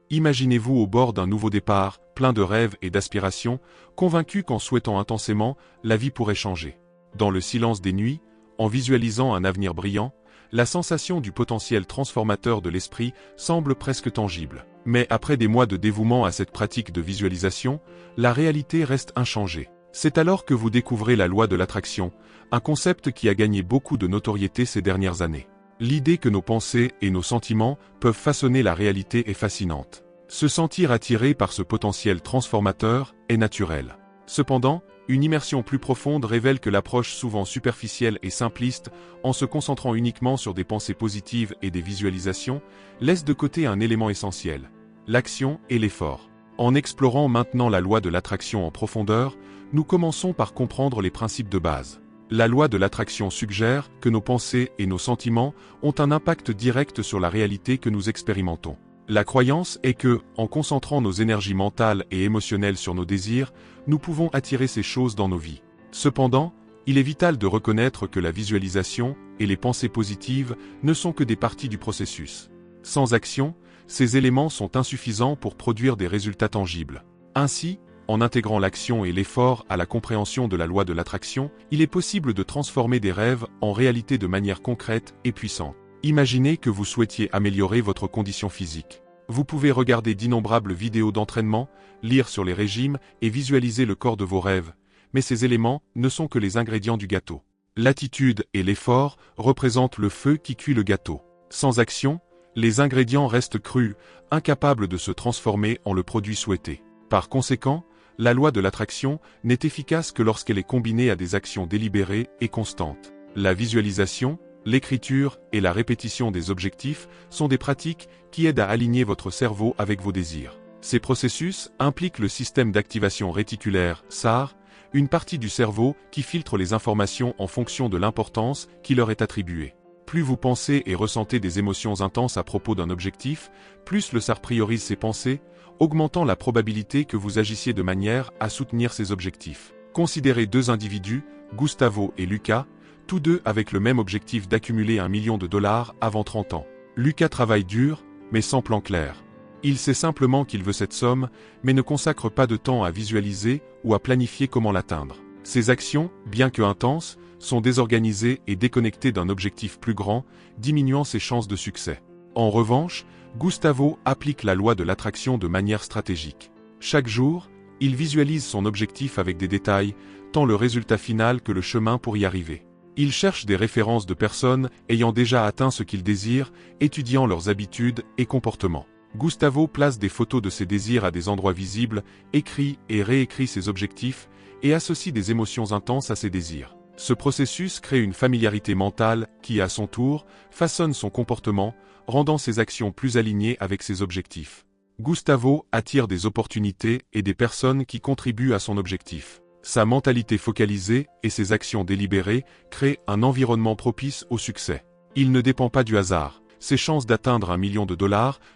Imaginez-vous au bord d'un nouveau départ, plein de rêves et d'aspirations, convaincu qu'en souhaitant intensément, la vie pourrait changer. Dans le silence des nuits, en visualisant un avenir brillant, la sensation du potentiel transformateur de l'esprit semble presque tangible. Mais après des mois de dévouement à cette pratique de visualisation, la réalité reste inchangée. C'est alors que vous découvrez la loi de l'attraction, un concept qui a gagné beaucoup de notoriété ces dernières années. L'idée que nos pensées et nos sentiments peuvent façonner la réalité est fascinante. Se sentir attiré par ce potentiel transformateur est naturel. Cependant, une immersion plus profonde révèle que l'approche souvent superficielle et simpliste, en se concentrant uniquement sur des pensées positives et des visualisations, laisse de côté un élément essentiel, l'action et l'effort. En explorant maintenant la loi de l'attraction en profondeur, nous commençons par comprendre les principes de base. La loi de l'attraction suggère que nos pensées et nos sentiments ont un impact direct sur la réalité que nous expérimentons. La croyance est que, en concentrant nos énergies mentales et émotionnelles sur nos désirs, nous pouvons attirer ces choses dans nos vies. Cependant, il est vital de reconnaître que la visualisation et les pensées positives ne sont que des parties du processus. Sans action, ces éléments sont insuffisants pour produire des résultats tangibles. Ainsi, en intégrant l'action et l'effort à la compréhension de la loi de l'attraction, il est possible de transformer des rêves en réalité de manière concrète et puissante. Imaginez que vous souhaitiez améliorer votre condition physique. Vous pouvez regarder d'innombrables vidéos d'entraînement, lire sur les régimes et visualiser le corps de vos rêves, mais ces éléments ne sont que les ingrédients du gâteau. L'attitude et l'effort représentent le feu qui cuit le gâteau. Sans action, les ingrédients restent crus, incapables de se transformer en le produit souhaité. Par conséquent, la loi de l'attraction n'est efficace que lorsqu'elle est combinée à des actions délibérées et constantes. La visualisation, l'écriture et la répétition des objectifs sont des pratiques qui aident à aligner votre cerveau avec vos désirs. Ces processus impliquent le système d'activation réticulaire, SAR, une partie du cerveau qui filtre les informations en fonction de l'importance qui leur est attribuée. Plus vous pensez et ressentez des émotions intenses à propos d'un objectif, plus le SAR priorise ses pensées, augmentant la probabilité que vous agissiez de manière à soutenir ces objectifs. Considérez deux individus, Gustavo et Lucas, tous deux avec le même objectif d'accumuler $1 million avant 30 ans. Lucas travaille dur, mais sans plan clair. Il sait simplement qu'il veut cette somme, mais ne consacre pas de temps à visualiser ou à planifier comment l'atteindre. Ses actions, bien que intenses, sont désorganisées et déconnectées d'un objectif plus grand, diminuant ses chances de succès. En revanche, Gustavo applique la loi de l'attraction de manière stratégique. Chaque jour, il visualise son objectif avec des détails, tant le résultat final que le chemin pour y arriver. Il cherche des références de personnes ayant déjà atteint ce qu'il désire, étudiant leurs habitudes et comportements. Gustavo place des photos de ses désirs à des endroits visibles, écrit et réécrit ses objectifs, et associe des émotions intenses à ses désirs. Ce processus crée une familiarité mentale qui, à son tour, façonne son comportement, rendant ses actions plus alignées avec ses objectifs. Gustavo attire des opportunités et des personnes qui contribuent à son objectif. Sa mentalité focalisée et ses actions délibérées créent un environnement propice au succès. Il ne dépend pas du hasard. Ses chances d'atteindre $1 million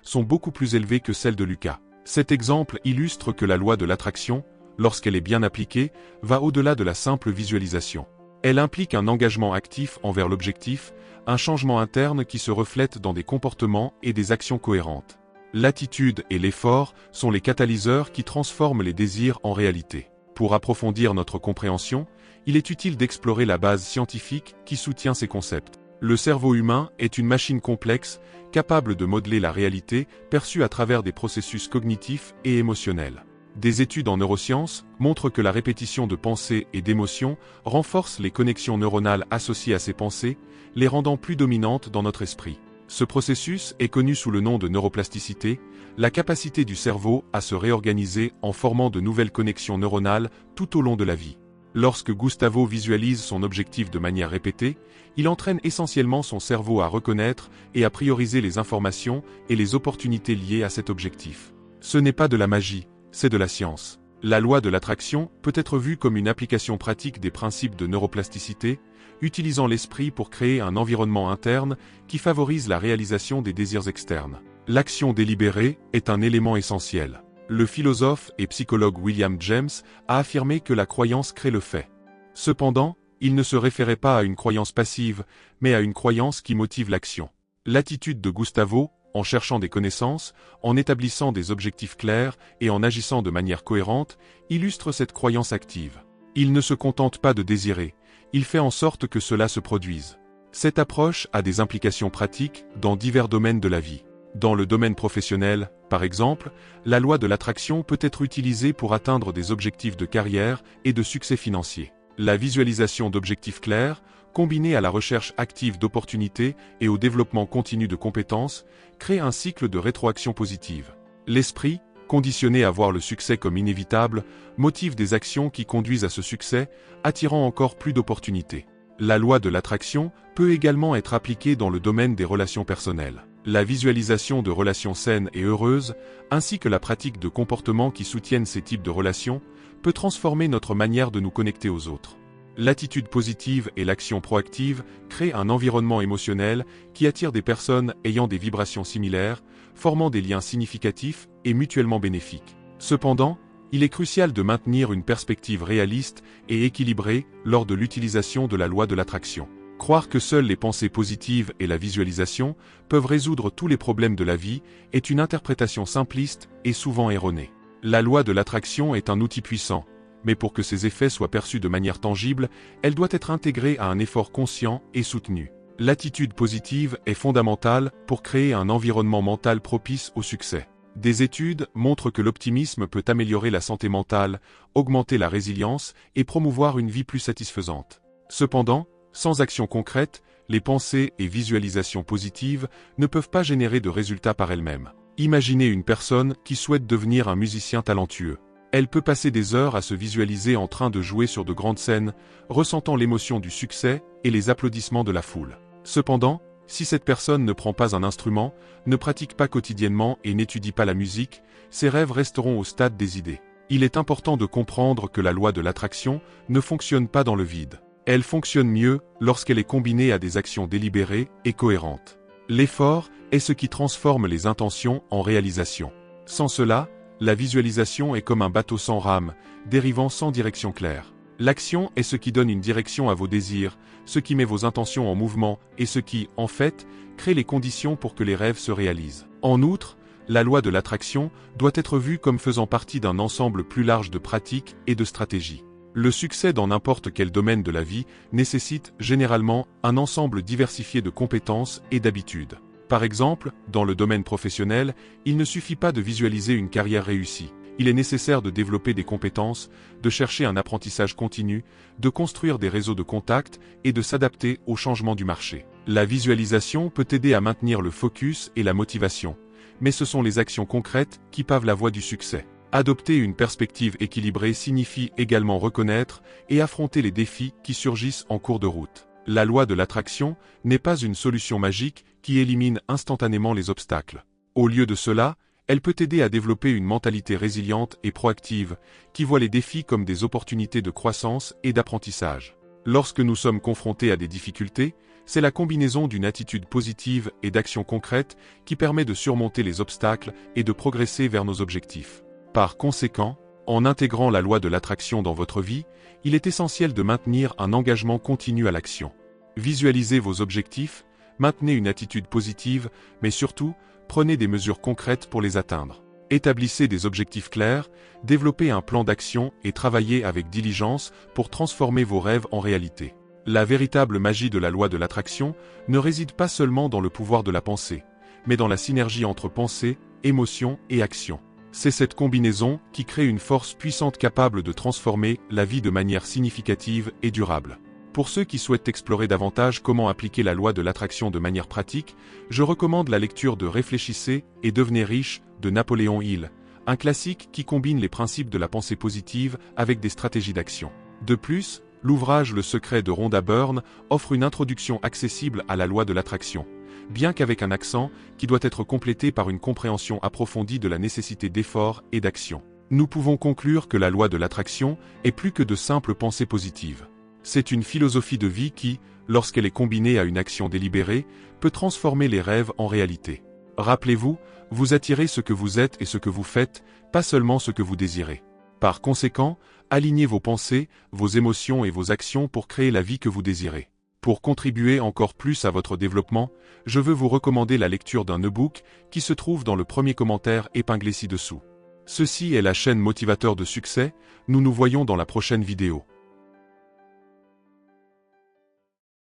sont beaucoup plus élevées que celles de Lucas. Cet exemple illustre que la loi de l'attraction, lorsqu'elle est bien appliquée, va au-delà de la simple visualisation. Elle implique un engagement actif envers l'objectif, un changement interne qui se reflète dans des comportements et des actions cohérentes. L'attitude et l'effort sont les catalyseurs qui transforment les désirs en réalité. Pour approfondir notre compréhension, il est utile d'explorer la base scientifique qui soutient ces concepts. Le cerveau humain est une machine complexe, capable de modeler la réalité perçue à travers des processus cognitifs et émotionnels. Des études en neurosciences montrent que la répétition de pensées et d'émotions renforce les connexions neuronales associées à ces pensées, les rendant plus dominantes dans notre esprit. Ce processus est connu sous le nom de neuroplasticité, la capacité du cerveau à se réorganiser en formant de nouvelles connexions neuronales tout au long de la vie. Lorsque Gustavo visualise son objectif de manière répétée, il entraîne essentiellement son cerveau à reconnaître et à prioriser les informations et les opportunités liées à cet objectif. Ce n'est pas de la magie, c'est de la science. La loi de l'attraction peut être vue comme une application pratique des principes de neuroplasticité, utilisant l'esprit pour créer un environnement interne qui favorise la réalisation des désirs externes. L'action délibérée est un élément essentiel. Le philosophe et psychologue William James a affirmé que la croyance crée le fait. Cependant, il ne se référait pas à une croyance passive, mais à une croyance qui motive l'action. L'attitude de Gustavo, En cherchant des connaissances, en établissant des objectifs clairs et en agissant de manière cohérente, illustre cette croyance active. Il ne se contente pas de désirer, il fait en sorte que cela se produise. Cette approche a des implications pratiques dans divers domaines de la vie. Dans le domaine professionnel, par exemple, la loi de l'attraction peut être utilisée pour atteindre des objectifs de carrière et de succès financier. La visualisation d'objectifs clairs, combinée à la recherche active d'opportunités et au développement continu de compétences, crée un cycle de rétroaction positive. L'esprit, conditionné à voir le succès comme inévitable, motive des actions qui conduisent à ce succès, attirant encore plus d'opportunités. La loi de l'attraction peut également être appliquée dans le domaine des relations personnelles. La visualisation de relations saines et heureuses, ainsi que la pratique de comportements qui soutiennent ces types de relations, peut transformer notre manière de nous connecter aux autres. L'attitude positive et l'action proactive créent un environnement émotionnel qui attire des personnes ayant des vibrations similaires, formant des liens significatifs et mutuellement bénéfiques. Cependant, il est crucial de maintenir une perspective réaliste et équilibrée lors de l'utilisation de la loi de l'attraction. Croire que seules les pensées positives et la visualisation peuvent résoudre tous les problèmes de la vie est une interprétation simpliste et souvent erronée. La loi de l'attraction est un outil puissant, mais pour que ses effets soient perçus de manière tangible, elle doit être intégrée à un effort conscient et soutenu. L'attitude positive est fondamentale pour créer un environnement mental propice au succès. Des études montrent que l'optimisme peut améliorer la santé mentale, augmenter la résilience et promouvoir une vie plus satisfaisante. Cependant, sans action concrète, les pensées et visualisations positives ne peuvent pas générer de résultats par elles-mêmes. Imaginez une personne qui souhaite devenir un musicien talentueux. Elle peut passer des heures à se visualiser en train de jouer sur de grandes scènes, ressentant l'émotion du succès et les applaudissements de la foule. Cependant, si cette personne ne prend pas un instrument, ne pratique pas quotidiennement et n'étudie pas la musique, ses rêves resteront au stade des idées. Il est important de comprendre que la loi de l'attraction ne fonctionne pas dans le vide. Elle fonctionne mieux lorsqu'elle est combinée à des actions délibérées et cohérentes. L'effort est ce qui transforme les intentions en réalisation. Sans cela, la visualisation est comme un bateau sans rame, dérivant sans direction claire. L'action est ce qui donne une direction à vos désirs, ce qui met vos intentions en mouvement et ce qui, en fait, crée les conditions pour que les rêves se réalisent. En outre, la loi de l'attraction doit être vue comme faisant partie d'un ensemble plus large de pratiques et de stratégies. Le succès dans n'importe quel domaine de la vie nécessite généralement un ensemble diversifié de compétences et d'habitudes. Par exemple, dans le domaine professionnel, il ne suffit pas de visualiser une carrière réussie. Il est nécessaire de développer des compétences, de chercher un apprentissage continu, de construire des réseaux de contacts et de s'adapter aux changements du marché. La visualisation peut aider à maintenir le focus et la motivation, mais ce sont les actions concrètes qui pavent la voie du succès. Adopter une perspective équilibrée signifie également reconnaître et affronter les défis qui surgissent en cours de route. La loi de l'attraction n'est pas une solution magique qui élimine instantanément les obstacles. Au lieu de cela, elle peut aider à développer une mentalité résiliente et proactive, qui voit les défis comme des opportunités de croissance et d'apprentissage. Lorsque nous sommes confrontés à des difficultés, c'est la combinaison d'une attitude positive et d'actions concrètes qui permet de surmonter les obstacles et de progresser vers nos objectifs. Par conséquent, en intégrant la loi de l'attraction dans votre vie, il est essentiel de maintenir un engagement continu à l'action. Visualisez vos objectifs, maintenez une attitude positive, mais surtout, prenez des mesures concrètes pour les atteindre. Établissez des objectifs clairs, développez un plan d'action et travaillez avec diligence pour transformer vos rêves en réalité. La véritable magie de la loi de l'attraction ne réside pas seulement dans le pouvoir de la pensée, mais dans la synergie entre pensée, émotion et action. C'est cette combinaison qui crée une force puissante capable de transformer la vie de manière significative et durable. Pour ceux qui souhaitent explorer davantage comment appliquer la loi de l'attraction de manière pratique, je recommande la lecture de Réfléchissez et devenez riche de Napoléon Hill, un classique qui combine les principes de la pensée positive avec des stratégies d'action. De plus, l'ouvrage Le secret de Rhonda Byrne offre une introduction accessible à la loi de l'attraction, bien qu'avec un accent qui doit être complété par une compréhension approfondie de la nécessité d'effort et d'action. Nous pouvons conclure que la loi de l'attraction est plus que de simples pensées positives. C'est une philosophie de vie qui, lorsqu'elle est combinée à une action délibérée, peut transformer les rêves en réalité. Rappelez-vous, vous attirez ce que vous êtes et ce que vous faites, pas seulement ce que vous désirez. Par conséquent, alignez vos pensées, vos émotions et vos actions pour créer la vie que vous désirez. Pour contribuer encore plus à votre développement, je veux vous recommander la lecture d'un e-book qui se trouve dans le premier commentaire épinglé ci-dessous. Ceci est la chaîne Motivateur de succès, nous nous voyons dans la prochaine vidéo.